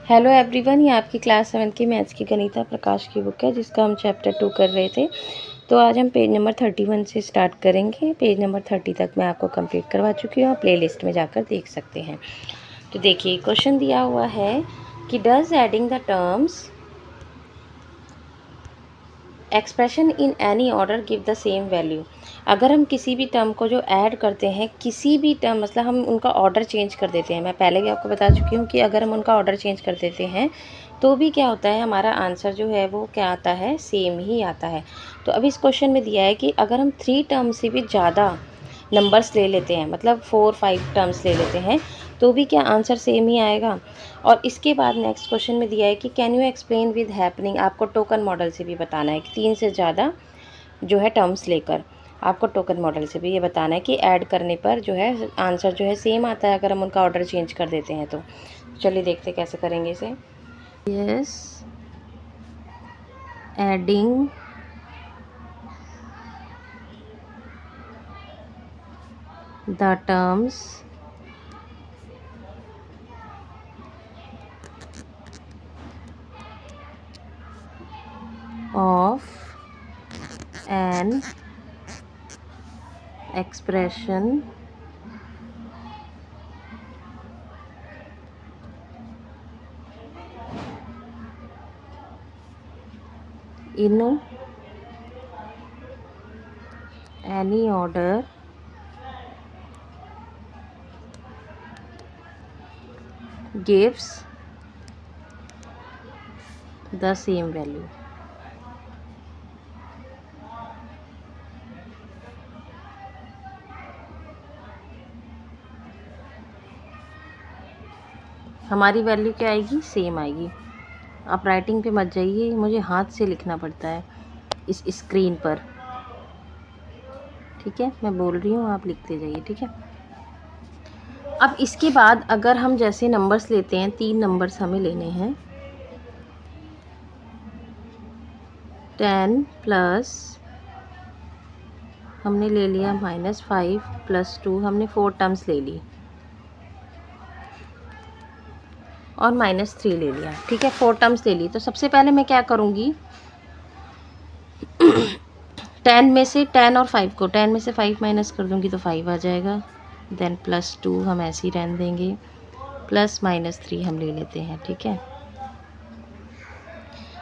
Hello everyone, ये आपकी class 7 की मैथ्स की गणिता प्रकाश की बुक है जिसका हम चैप्टर 2 कर रहे थे। तो आज हम पेज नंबर 31 से स्टार्ट करेंगे। पेज नंबर 30 तक मैं आपको कंप्लीट करवा चुकी हूँ, आप प्ले लिस्ट में जाकर देख सकते हैं। तो देखिए, क्वेश्चन दिया हुआ है कि does adding the terms expression in any order give the same value. अगर हम किसी भी टर्म को जो ऐड करते हैं, किसी भी टर्म मतलब हम उनका ऑर्डर चेंज कर देते हैं, मैं पहले भी आपको बता चुकी हूँ कि अगर हम उनका ऑर्डर चेंज कर देते हैं तो भी क्या होता है, हमारा आंसर जो है वो क्या आता है, सेम ही आता है। तो अब इस क्वेश्चन में दिया है कि अगर हम 3 टर्म से भी ज़्यादा नंबर्स ले लेते हैं, मतलब 4-5 टर्म्स ले लेते हैं, तो भी क्या आंसर सेम ही आएगा। और इसके बाद नेक्स्ट क्वेश्चन में दिया है कि can you explain with happening. आपको टोकन मॉडल से भी बताना है कि 3 से ज़्यादा जो है टर्म्स लेकर आपको टोकन मॉडल से भी ये बताना है कि ऐड करने पर जो है आंसर जो है सेम आता है अगर हम उनका ऑर्डर चेंज कर देते हैं। तो चलिए देखते कैसे करेंगे इसे। Yes, adding the terms of an expression in any order gives the same value। हमारी वैल्यू क्या आएगी, सेम आएगी। आप राइटिंग पे मत जाइए, मुझे हाथ से लिखना पड़ता है इस स्क्रीन पर, ठीक है। मैं बोल रही हूँ, आप लिखते जाइए, ठीक है। अब इसके बाद अगर हम जैसे नंबर्स लेते हैं, 3 नंबर्स हमें लेने हैं। 10 प्लस हमने ले लिया -5 + 2, हमने 4 टर्म्स ले ली और -3 ले लिया, ठीक है। 4 टर्म्स ले ली। तो सबसे पहले मैं क्या करूँगी, 10 में से 10 और 5 को 10 में से 5 माइनस कर दूँगी तो 5 आ जाएगा। देन +2 हम ऐसे ही रहने देंगे, प्लस -3 हम ले लेते हैं, ठीक है।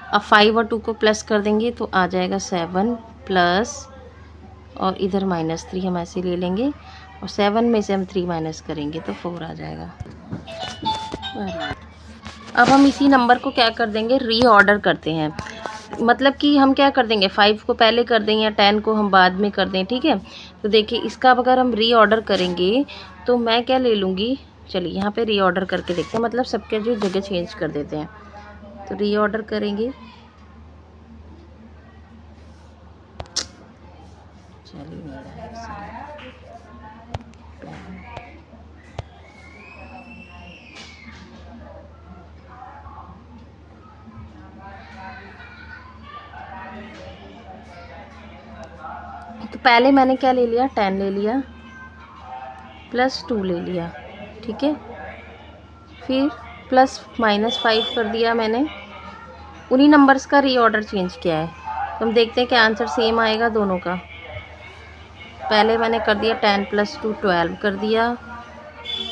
अब 5 और 2 को प्लस कर देंगे तो आ जाएगा 7 प्लस, और इधर -3 हम ऐसे ले लेंगे और 7 में से हम 3 माइनस करेंगे तो 4 आ जाएगा। अब हम इसी नंबर को क्या कर देंगे, रीऑर्डर करते हैं। मतलब कि हम क्या कर देंगे, 5 को पहले कर दें या 10 को हम बाद में कर दें, ठीक है। तो देखिए, इसका अगर हम रीऑर्डर करेंगे तो मैं क्या ले लूँगी, चलिए यहाँ पे रीऑर्डर करके देखते हैं, मतलब सबके जो जगह चेंज कर देते हैं। तो रीऑर्डर करेंगे, चलिए तो पहले मैंने क्या ले लिया, 10 ले लिया +2 ले लिया, ठीक है। फिर प्लस -5 कर दिया मैंने, उन्हीं नंबर्स का रीऑर्डर चेंज किया है। तो हम देखते हैं कि आंसर सेम आएगा दोनों का। पहले मैंने कर दिया 10 + 2 12 कर दिया,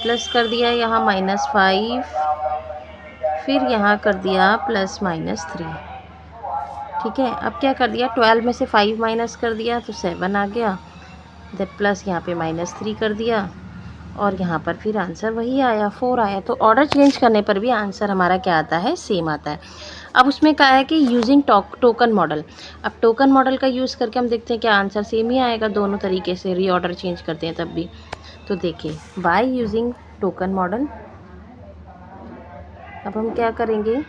प्लस कर दिया यहाँ -5, फिर यहाँ कर दिया +-3, ठीक है। अब क्या कर दिया, 12 में से 5 माइनस कर दिया तो 7 आ गया। देन प्लस यहाँ पे -3 कर दिया और यहाँ पर फिर आंसर वही आया, 4 आया। तो ऑर्डर चेंज करने पर भी आंसर हमारा क्या आता है, सेम आता है। अब उसमें कहा है कि यूजिंग टोकन मॉडल। अब टोकन मॉडल का यूज़ करके हम देखते हैं कि आंसर सेम ही आएगा, दोनों तरीके से रीऑर्डर चेंज करते हैं तब भी। तो देखिए, बाय यूजिंग टोकन मॉडल अब हम क्या करेंगे,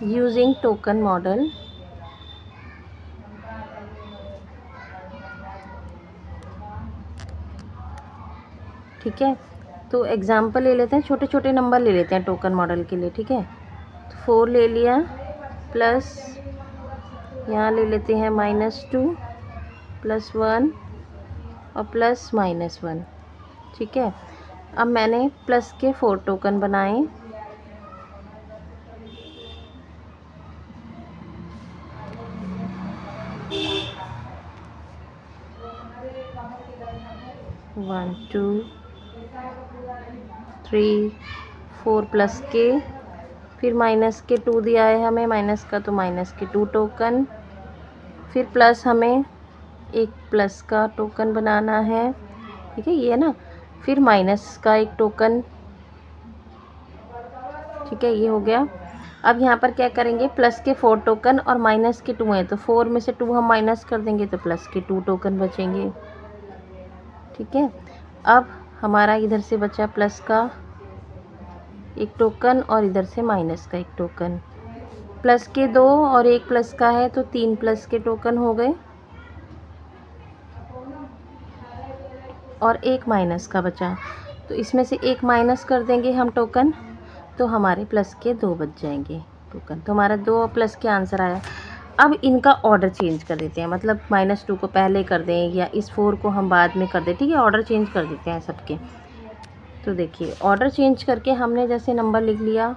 यूजिंग टोकन मॉडल ठीक है। तो एग्जाम्पल ले लेते हैं, छोटे छोटे नंबर ले लेते हैं टोकन मॉडल के लिए, ठीक है। तो 4 ले लिया प्लस यहाँ ले लेते हैं -2 +1 और +-1, ठीक है। अब मैंने प्लस के 4 टोकन बनाए। वन 2 3 4 प्लस के, फिर माइनस के 2 दिया है हमें, माइनस का तो माइनस के 2 टोकन, फिर प्लस हमें एक प्लस का टोकन बनाना है, ठीक है, ये है ना। फिर माइनस का एक टोकन, ठीक है, ये हो गया। अब यहाँ पर क्या करेंगे, प्लस के 4 टोकन और माइनस के 2 हैं, तो 4 में से 2 हम माइनस कर देंगे तो प्लस के 2 टोकन बचेंगे, ठीक है। अब हमारा इधर से बचा प्लस का एक टोकन और इधर से माइनस का एक टोकन। प्लस के 2 और एक प्लस का है तो 3 प्लस के टोकन हो गए और एक माइनस का बचा, तो इसमें से एक माइनस कर देंगे हम टोकन, तो हमारे प्लस के 2 बच जाएंगे टोकन। तो हमारा 2 प्लस के आंसर आया। अब इनका ऑर्डर चेंज कर देते हैं, मतलब -2 को पहले कर दें या इस 4 को हम बाद में कर दें, ठीक है। ऑर्डर चेंज कर देते हैं सबके। तो देखिए ऑर्डर चेंज करके हमने जैसे नंबर लिख लिया,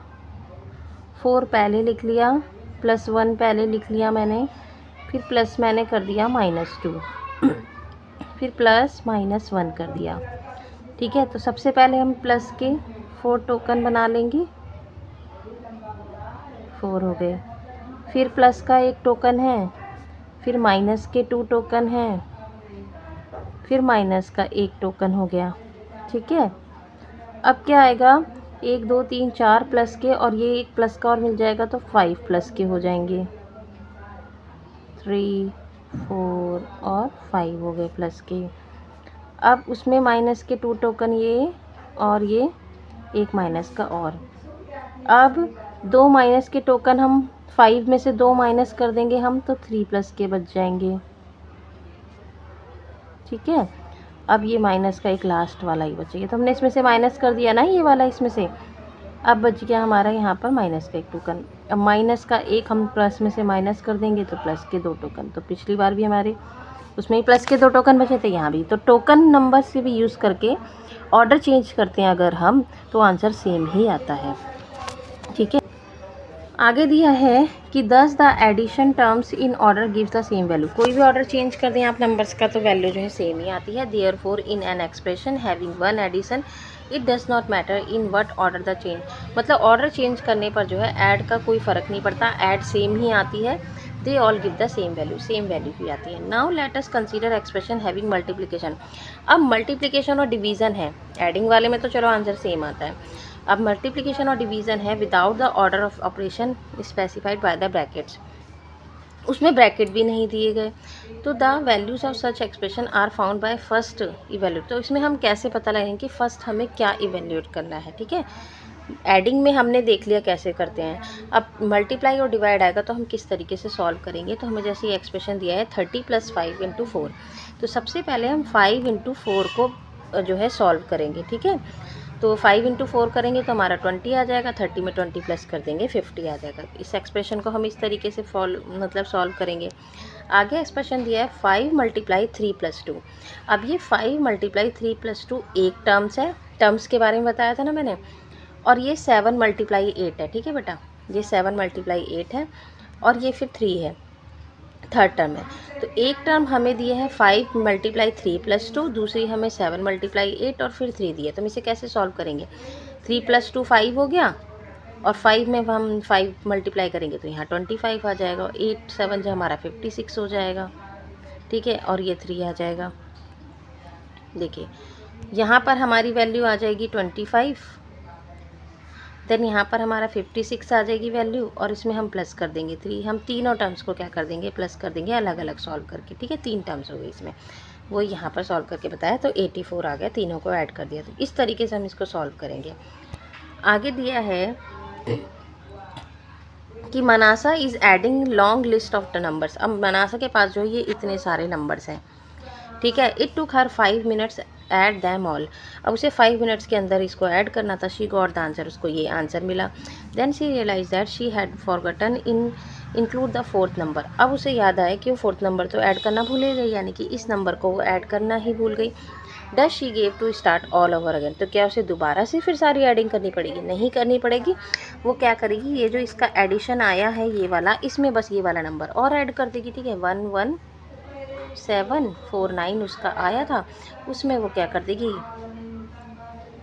4 पहले लिख लिया, +1 पहले लिख लिया मैंने, फिर प्लस मैंने कर दिया -2, फिर +-1 कर दिया, ठीक है। तो सबसे पहले हम प्लस के 4 टोकन बना लेंगे, 4 हो गए। फिर प्लस का एक टोकन है, फिर माइनस के 2 टोकन हैं, फिर माइनस का एक टोकन हो गया, ठीक है। अब क्या आएगा, 1 2 3 4 प्लस के और ये एक प्लस का और मिल जाएगा तो 5 प्लस के हो जाएंगे, 3 4 और 5 हो गए प्लस के। अब उसमें माइनस के 2 टोकन ये और ये एक माइनस का और। अब 2 माइनस के टोकन हम 5 में से 2 माइनस कर देंगे हम, तो 3 प्लस के बच जाएंगे, ठीक है। अब ये माइनस का एक लास्ट वाला ही बचेगा, तो हमने इसमें से माइनस कर दिया ना ये वाला इसमें से। अब बच गया हमारा यहाँ पर माइनस का एक टोकन। अब माइनस का एक हम प्लस में से माइनस कर देंगे तो प्लस के 2 टोकन। तो पिछली बार भी हमारे उसमें ही प्लस के 2 टोकन बचे थे, यहाँ भी। तो टोकन नंबर से भी यूज़ करके ऑर्डर चेंज करते हैं अगर हम, तो आंसर सेम ही आता है, ठीक है। आगे दिया है कि thus the addition terms in order gives the same value. कोई भी ऑर्डर चेंज कर दें आप नंबर्स का तो वैल्यू जो है सेम ही आती है। Therefore in an expression having one addition it does not matter in what order the change, मतलब ऑर्डर चेंज करने पर जो है ऐड का कोई फ़र्क नहीं पड़ता, ऐड सेम ही आती है। They all give the same value, same value ही आती है। Now let us consider expression having multiplication. अब मल्टीप्लिकेशन और डिवीज़न है, एडिंग वाले में तो चलो आंसर सेम आता है। अब मल्टीप्लिकेशन और डिवीज़न है without the order of operation specified by the brackets, उसमें ब्रैकेट भी नहीं दिए गए। तो the values of such expression are found by first evaluate. तो इसमें हम कैसे पता लगाएंगे कि फ़र्स्ट हमें क्या इवेल्यूट करना है, ठीक है। एडिंग में हमने देख लिया कैसे करते हैं, अब मल्टीप्लाई और डिवाइड आएगा तो हम किस तरीके से सॉल्व करेंगे। तो हमें जैसे एक्सप्रेशन दिया है 30 + 5 × 4, तो सबसे पहले हम 5 × 4 को जो है सॉल्व करेंगे, ठीक है। तो 5 × 4 करेंगे तो हमारा 20 आ जाएगा, 30 में 20 प्लस कर देंगे 50 आ जाएगा। इस एक्सप्रेशन को हम इस तरीके से सॉल्व करेंगे। आगे एक्सप्रेशन दिया है 5 × 3 + 2। अब ये 5 × 3 + 2 एक टर्म्स है, टर्म्स के बारे में बताया था ना मैंने, और ये 7 × 8 है, ठीक है बेटा, ये 7 × 8 है और ये फिर 3 है, थर्ड टर्म है। तो एक टर्म हमें दिए है 5 × 3 + 2, दूसरी हमें 7 × 8 और फिर 3 दिए। तो हम इसे कैसे सॉल्व करेंगे, 3 + 2 5 हो गया और 5 में हम 5 मल्टीप्लाई करेंगे तो यहाँ 25 आ जाएगा, 8 7 जो हमारा 56 हो जाएगा, ठीक है, और ये 3 आ जाएगा। देखिए यहाँ पर हमारी वैल्यू आ जाएगी 25, देन यहाँ पर हमारा 56 आ जाएगी वैल्यू, और इसमें हम प्लस कर देंगे 3। हम तीनों टर्म्स को क्या कर देंगे, प्लस कर देंगे अलग अलग सॉल्व करके, ठीक है। 3 टर्म्स हो गए इसमें, वो यहाँ पर सॉल्व करके बताया तो 84 आ गया, तीनों को ऐड कर दिया। तो इस तरीके से हम इसको सॉल्व करेंगे। आगे दिया है कि Manasa is adding long list of the numbers. अब मनासा के पास जो है ये इतने सारे नंबर्स हैं, ठीक है। It took her 5 minutes add them all. अब उसे 5 मिनट्स के अंदर इसको ऐड करना था। शी गॉट द आंसर, उसको ये आंसर मिला। Then she realise that she had forgotten in include the fourth number. अब उसे याद आया कि वो फोर्थ नंबर तो ऐड करना भूल गई, यानी कि इस नंबर को वो ऐड करना ही भूल गई। Does she gave to start all over again, तो क्या उसे दोबारा से फिर सारी एडिंग करनी पड़ेगी? नहीं करनी पड़ेगी। वो क्या करेगी, ये जो इसका एडिशन आया है ये वाला, इसमें बस ये वाला नंबर और ऐड कर देगी। ठीक है, 11749 उसका आया था, उसमें वो क्या कर देगी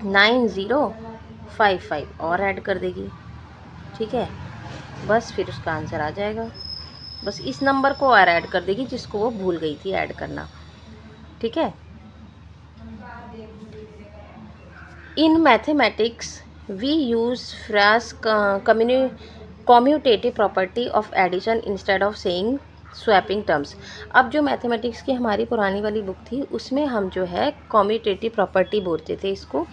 9055 और ऐड कर देगी। ठीक है, बस फिर उसका आंसर आ जाएगा। बस इस नंबर को और ऐड कर देगी जिसको वो भूल गई थी ऐड करना। ठीक है, in mathematics we use phrase commutative property of addition instead of saying swapping terms. अब जो मैथमेटिक्स की हमारी पुरानी वाली बुक थी उसमें हम जो है कम्यूटेटिव प्रॉपर्टी बोलते थे इसको,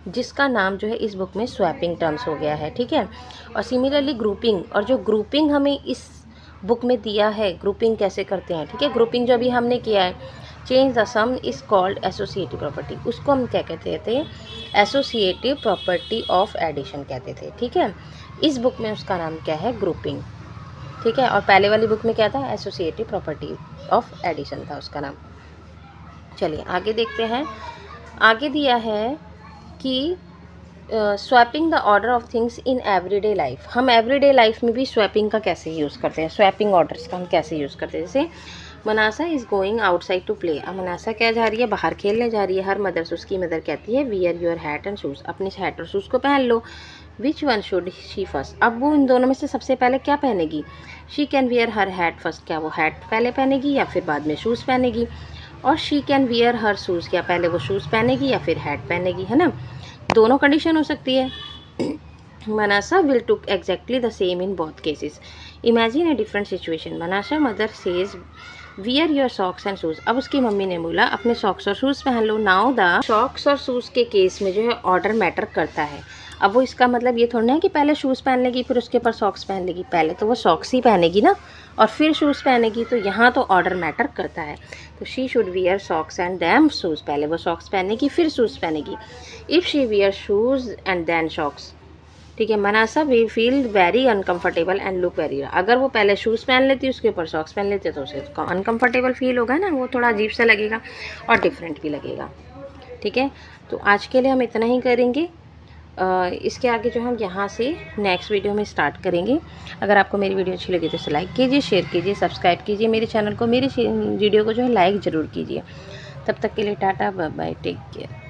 जिसका नाम जो है इस बुक में स्वैपिंग टर्म्स हो गया है। ठीक है, और सिमिलरली ग्रुपिंग, और जो ग्रुपिंग हमें इस बुक में दिया है, ग्रुपिंग कैसे करते हैं। ठीक है, ग्रुपिंग जो अभी हमने किया है, change the some is called associative property, उसको हम क्या कहते थे, एसोसिएटिव प्रॉपर्टी ऑफ एडिशन कहते थे। ठीक है, इस बुक में उसका नाम क्या है, ग्रुपिंग। ठीक है, और पहले वाली बुक में क्या था, एसोसिएटिव प्रॉपर्टी ऑफ एडिशन था उसका नाम। चलिए आगे देखते हैं। आगे दिया है कि swapping the order of things in everyday life. हम एवरीडे लाइफ में भी स्वैपिंग का कैसे यूज़ करते हैं, स्वैपिंग ऑर्डर्स का हम कैसे यूज़ करते हैं। जैसे Manasa is going outside to play. अब मनासा क्या जा रही है, बाहर खेलने जा रही है। हर मदर्स, उसकी मदर कहती है wear your hat and shoes, अपने हैट और शूज़ को पहन लो। Which one should she first, अब वो इन दोनों में से सबसे पहले क्या पहनेगी। She can wear her hat first, क्या वो हैट पहले पहनेगी या फिर बाद में शूज़ पहनेगी। और she can wear her shoes, क्या पहले वो शूज़ पहनेगी या फिर हैट पहनेगी, है ना, दोनों कंडीशन हो सकती है। Manasa will took exactly the same in both cases. Imagine a different situation. Manasa mother says wear your socks and shoes. अब उसकी मम्मी ने बोला अपने सॉक्स और शूज़ पहन लो। नाउ द सॉक्स और शूज़ के केस में जो है ऑर्डर मैटर करता है। अब वो इसका मतलब ये थोड़ा ना है कि पहले शूज़ पहन लेगी फिर उसके ऊपर सॉक्स पहन लेगी, पहले तो वो सॉक्स ही पहनेगी ना और फिर शूज़ पहनेगी, तो यहाँ तो ऑर्डर मैटर करता है। तो she should wear socks and then shoes, पहले वो सॉक्स पहनेगी फिर शूज़ पहनेगी। If she wear shoes and then socks, ठीक है, मनासा we feel very uncomfortable and look very, अगर वो पहले शूज़ पहन लेती उसके ऊपर सॉक्स पहन लेते तो उसे अनकंफर्टेबल फील होगा ना, वो थोड़ा अजीब सा लगेगा और डिफरेंट भी लगेगा। ठीक है, तो आज के लिए हम इतना ही करेंगे। इसके आगे जो हम यहाँ से नेक्स्ट वीडियो में स्टार्ट करेंगे। अगर आपको मेरी वीडियो अच्छी लगी तो इसे लाइक कीजिए, शेयर कीजिए, सब्सक्राइब कीजिए मेरे चैनल को, मेरी वीडियो को जो है लाइक ज़रूर कीजिए। तब तक के लिए tata, bye bye, take care.